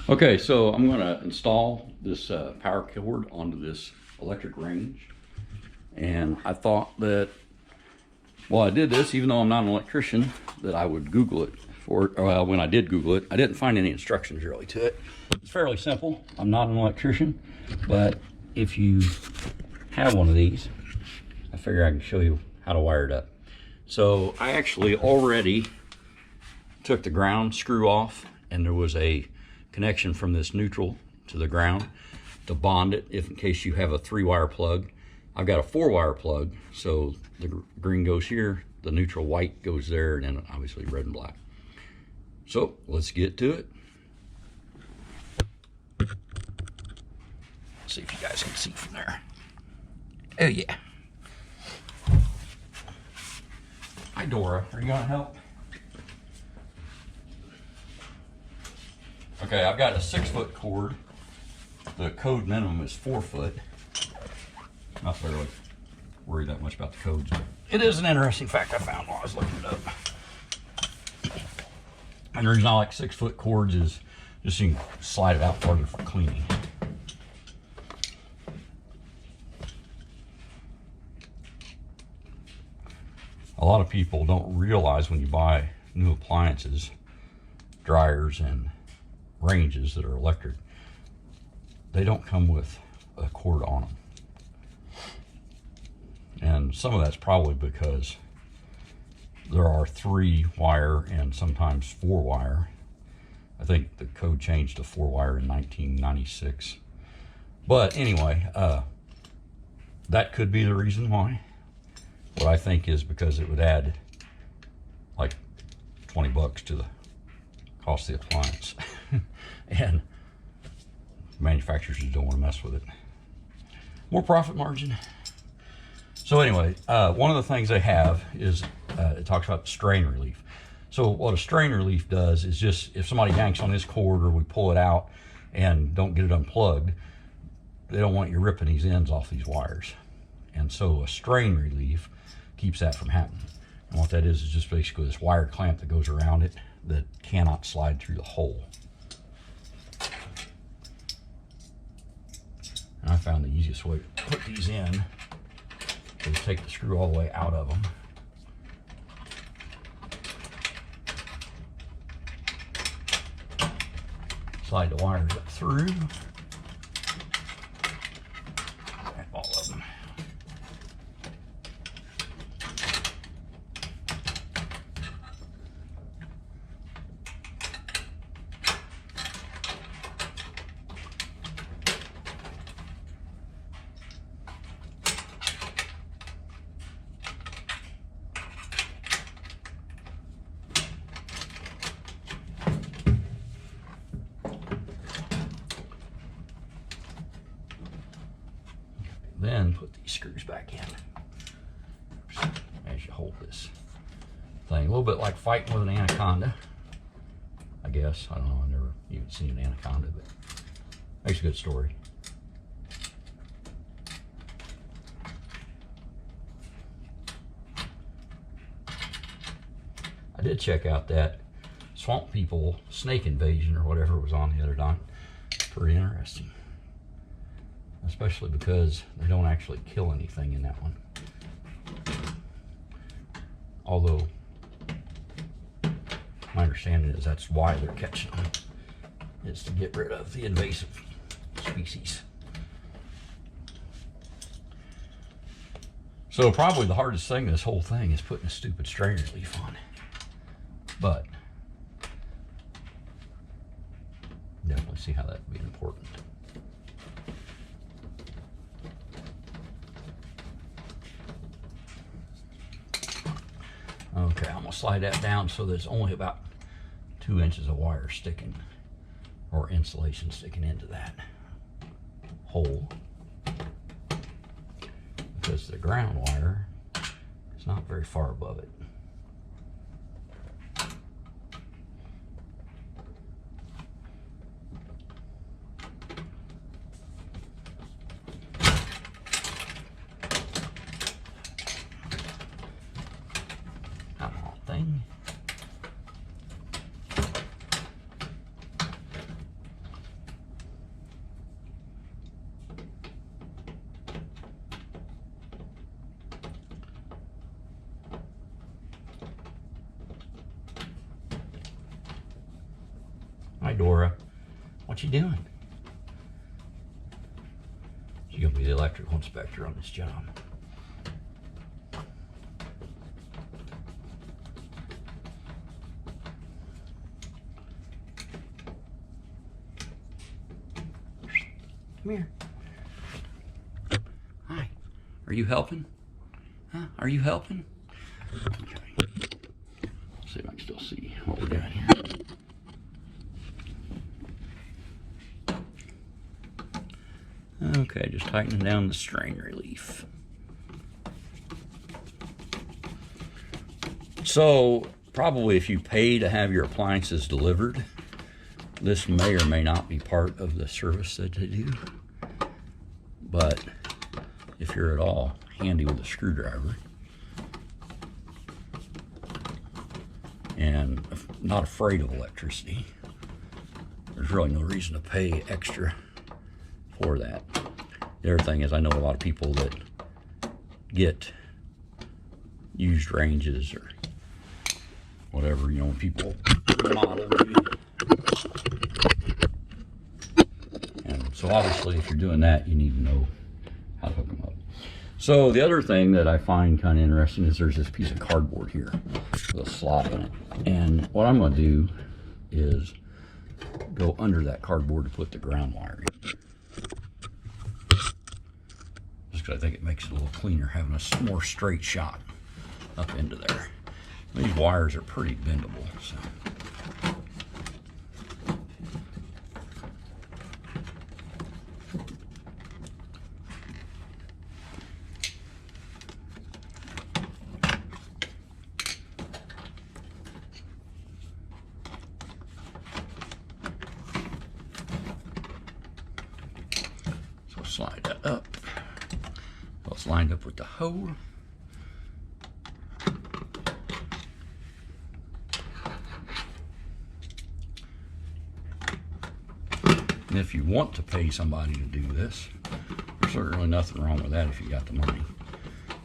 Okay, so I'm going to install this power cord onto this electric range. And I thought that, well, I did this even though I'm not an electrician, that I would Google it. When I did Google it, I didn't find any instructions really to it. It's fairly simple. I'm not an electrician, but if you have one of these, I figure I can show you how to wire it up. So I actually already took the ground screw off, and there was a connection from this neutral to the ground to bond it if in case you have a 3-wire plug. I've got a 4-wire plug, so the green goes here, the neutral white goes there, and then obviously red and black. So let's get to it. See if you guys can see from there. Oh yeah. Hi Dora, are you gonna help? Okay, I've got a 6-foot cord. The code minimum is 4 foot. Not really worried that much about the codes, but it is an interesting fact I found while I was looking it up. And the reason I like 6-foot cords is just so you can slide it out farther for cleaning. A lot of people don't realize when you buy new appliances, dryers and ranges that are electric, they don't come with a cord on them. And some of that's probably because there are 3-wire and sometimes 4-wire. I think the code changed to 4-wire in 1996. But anyway, that could be the reason why. What I think is because it would add like 20 bucks to the cost of the appliance. And manufacturers just don't want to mess with it. More profit margin. So anyway, one of the things they have is it talks about strain relief. So what a strain relief does is just if somebody yanks on this cord or we pull it out and don't get it unplugged, they don't want you ripping these ends off these wires. And so a strain relief keeps that from happening. And what that is just basically this wire clamp that goes around it that cannot slide through the hole. And I found the easiest way to put these in is take the screw all the way out of them. Slide the wires up through. And all of them. Then put these screws back in as you hold this thing. A little bit like fighting with an anaconda, I guess. I don't know, I've never even seen an anaconda, but makes a good story. I did check out that Swamp People snake invasion or whatever was on the other time. Pretty interesting. Especially because they don't actually kill anything in that one. Although, my understanding is that's why they're catching them. It's to get rid of the invasive species. So probably the hardest thing in this whole thing is putting a stupid strain relief on. But, definitely see how that would be important. Okay, I'm gonna slide that down so there's only about 2 inches of wire sticking, or insulation sticking into that hole. Because the ground wire is not very far above it. Dora. What you doing? She's gonna be the electrical inspector on this job. Come here. Hi. Are you helping? Huh? Are you helping? Okay. Let's see if I can still see what we're doing here. Okay, just tightening down the strain relief. So, probably if you pay to have your appliances delivered, this may or may not be part of the service that they do. But if you're at all handy with a screwdriver and not afraid of electricity, there's really no reason to pay extra for that. The other thing is, I know a lot of people that get used ranges or whatever, you know, when people model maybe. And so obviously if you're doing that, you need to know how to hook them up. So the other thing that I find kind of interesting is there's this piece of cardboard here with a slot in it. And what I'm going to do is go under that cardboard to put the ground wire in. Just because I think it makes it a little cleaner having a more straight shot up into there. These wires are pretty bendable, so. So slide that up. So it's lined up with the hole. And if you want to pay somebody to do this, there's certainly nothing wrong with that if you got the money.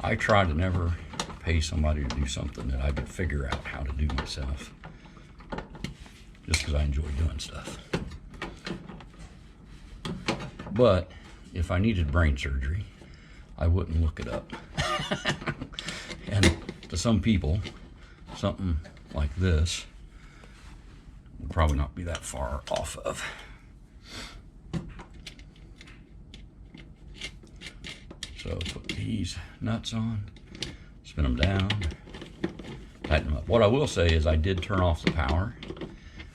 I try to never pay somebody to do something that I could figure out how to do myself, just because I enjoy doing stuff. But if I needed brain surgery, I wouldn't look it up. And to some people, something like this would probably not be that far off of. So put these nuts on, spin them down, tighten them up. What I will say is I did turn off the power,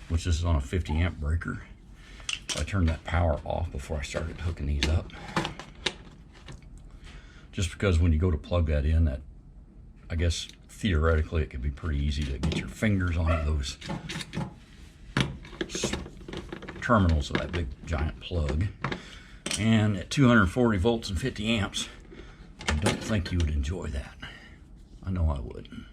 which is on a 50 amp breaker. So I turned that power off before I started hooking these up. Just because when you go to plug that in, that I guess theoretically it could be pretty easy to get your fingers onto those terminals of that big giant plug. And at 240 volts and 50 amps, I don't think you would enjoy that. I know I wouldn't.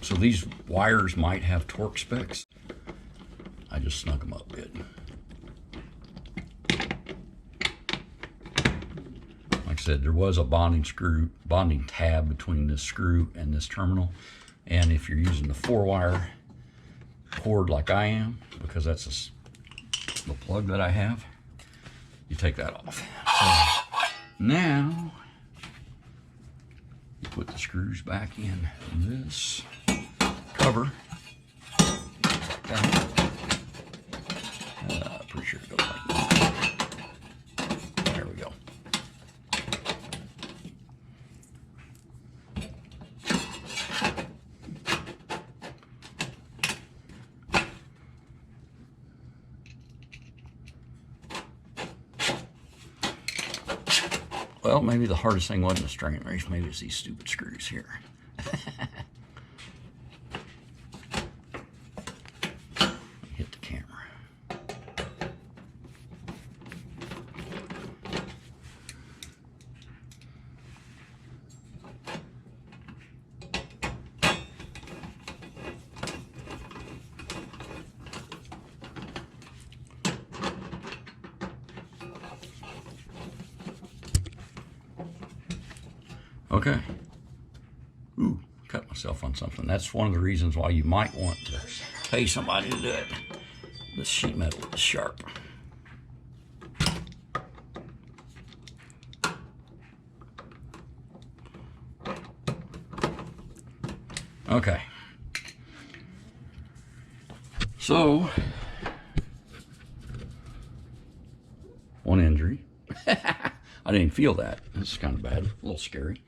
So these wires might have torque specs. I just snug them up good. Like I said, there was a bonding tab between this screw and this terminal. And if you're using the 4-wire cord like I am, because that's the plug that I have, you take that off. So now you put the screws back in this cover. Pretty sure it goes like that. There we go. Well, maybe the hardest thing wasn't the strain race, maybe it's these stupid screws here. Hit the camera. Okay. Ooh, cut myself on something. That's one of the reasons why you might want to pay somebody to do it. This sheet metal is sharp. Okay. So, one injury. I didn't feel that. This is kind of bad, a little scary.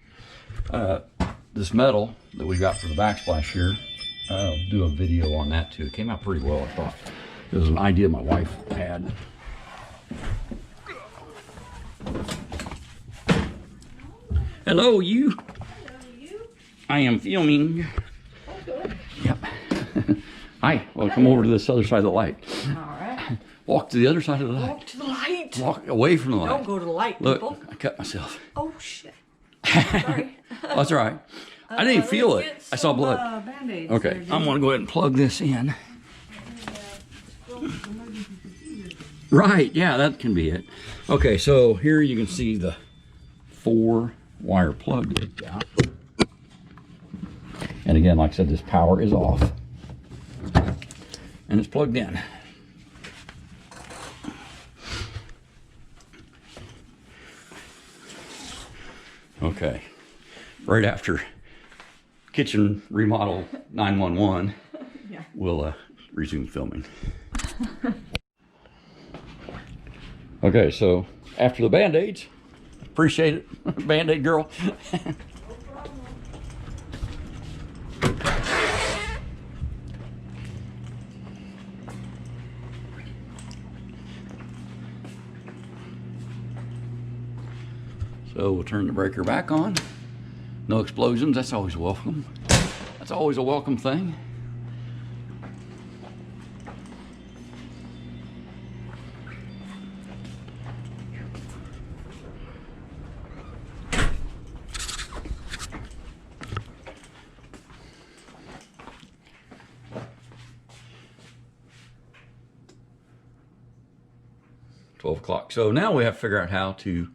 This metal that we got for the backsplash here, I'll do a video on that too. It came out pretty well, I thought. It was an idea my wife had. Hello, you. Hello, you. I am filming. Okay. Yep. Hi. Well, come over to this other side of the light. All right. Walk to the other side of the light. Walk to the light. Walk away from the light. Don't go to the light, Look, people. I cut myself. Oh, shit. Sorry. Oh, that's all right. I didn't feel it. I saw blood. Band-Aids Okay, I'm gonna go ahead and plug this in. Right, yeah, that can be it. Okay, so here you can see the 4-wire plug that it got. And again, like I said, this power is off. And it's plugged in. Okay, right after kitchen remodel 911, Yeah. we'll resume filming. Okay, so after the Band-Aids, appreciate it, Band-Aid girl. So we'll turn the breaker back on. No explosions, that's always welcome. That's always a welcome thing. .12 So now we have to figure out how to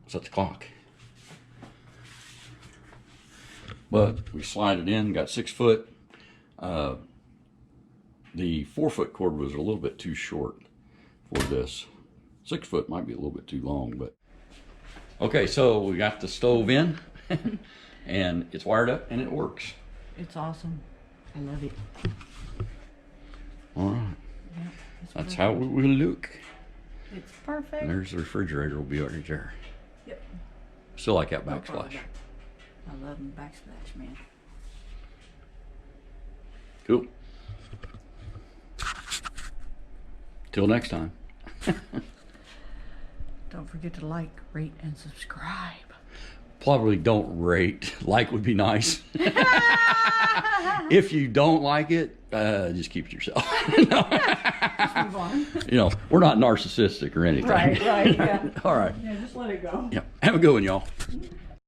set the clock. But we slide it in, got 6 foot. The 4-foot cord was a little bit too short for this. 6 foot might be a little bit too long, but. Okay, so we got the stove in and it's wired up and it works. It's awesome. I love it. All right, Yeah, that's how we will look. It's perfect. And there's the refrigerator will be right there. Yep. Still like that No backsplash. problem. I love them backsplash, man. Cool. Till next time. Don't forget to like, rate, and subscribe. Probably don't rate. Like would be nice. If you don't like it, just keep it yourself. No. Just move on. You know, we're not narcissistic or anything. Right, yeah. All right. Yeah, just let it go. Yeah. Have a good one, y'all.